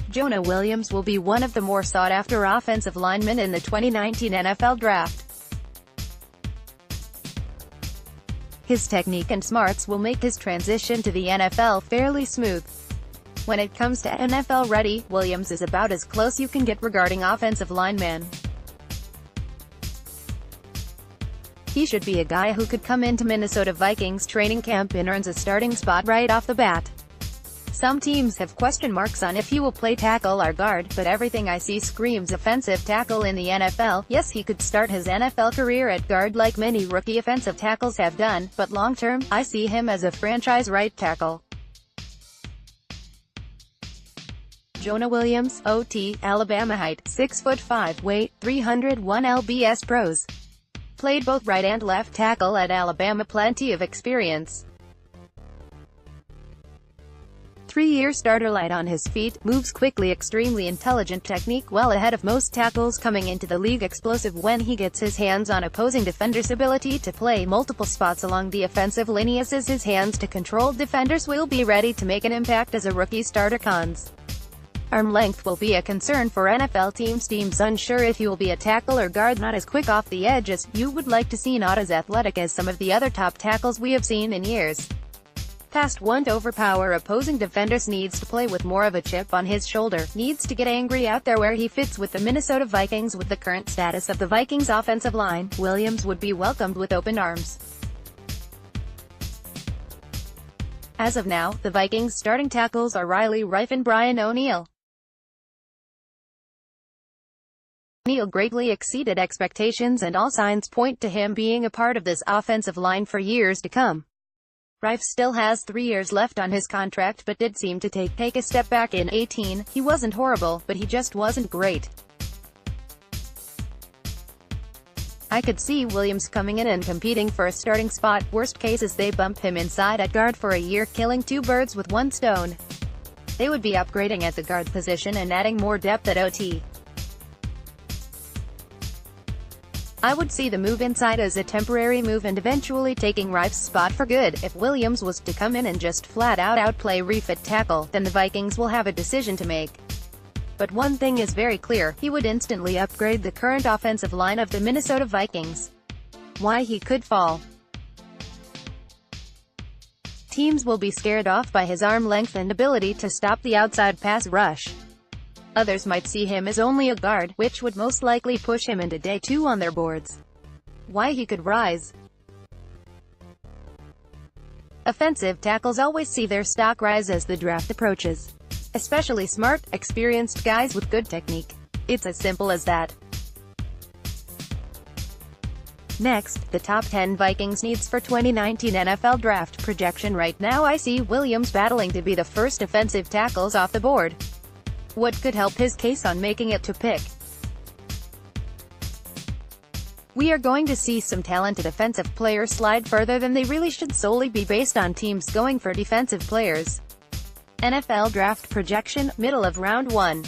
Jonah Williams will be one of the more sought-after offensive linemen in the 2019 NFL Draft. His technique and smarts will make his transition to the NFL fairly smooth. When it comes to NFL ready, Williams is about as close you can get regarding offensive lineman. He should be a guy who could come into Minnesota Vikings training camp and earns a starting spot right off the bat. Some teams have question marks on if he will play tackle or guard, but everything I see screams offensive tackle in the NFL. Yes, he could start his NFL career at guard like many rookie offensive tackles have done, but long-term, I see him as a franchise right tackle. Jonah Williams, OT, Alabama height, 6'5", weight, 301 lbs pros. Played both right and left tackle at Alabama, plenty of experience. 3-year starter, light on his feet, moves quickly, extremely intelligent, technique well ahead of most tackles coming into the league, explosive when he gets his hands on opposing defenders, ability to play multiple spots along the offensive line, uses his hands to control defenders, will be ready to make an impact as a rookie starter. Cons: arm length will be a concern for NFL teams unsure if he will be a tackle or guard, not as quick off the edge as you would like to see, not as athletic as some of the other top tackles we have seen in years past. Won't overpower opposing defenders, needs to play with more of a chip on his shoulder, needs to get angry out there where he fits with the Minnesota Vikings. With the current status of the Vikings offensive line, Williams would be welcomed with open arms. As of now, the Vikings starting tackles are Riley Reiff and Brian O'Neill. O'Neill greatly exceeded expectations, and all signs point to him being a part of this offensive line for years to come. Reiff still has 3 years left on his contract, but did seem to take a step back in 2018. He wasn't horrible, but he just wasn't great. I could see Williams coming in and competing for a starting spot. Worst case is they bump him inside at guard for a year, killing two birds with one stone. They would be upgrading at the guard position and adding more depth at OT. I would see the move inside as a temporary move and eventually taking Reiff's spot for good. If Williams was to come in and just flat-out outplay Reiff at tackle, then the Vikings will have a decision to make. But one thing is very clear, he would instantly upgrade the current offensive line of the Minnesota Vikings. Why he could fall. Teams will be scared off by his arm length and ability to stop the outside pass rush. Others might see him as only a guard, which would most likely push him into day 2 on their boards. Why he could rise. Offensive tackles always see their stock rise as the draft approaches. Especially smart, experienced guys with good technique. It's as simple as that. Next, the top 10 Vikings needs for 2019 NFL Draft projection. Right now I see Williams battling to be the first offensive tackles off the board. What could help his case on making it to pick? We are going to see some talented offensive players slide further than they really should, solely be based on teams going for defensive players. NFL Draft projection, middle of round 1.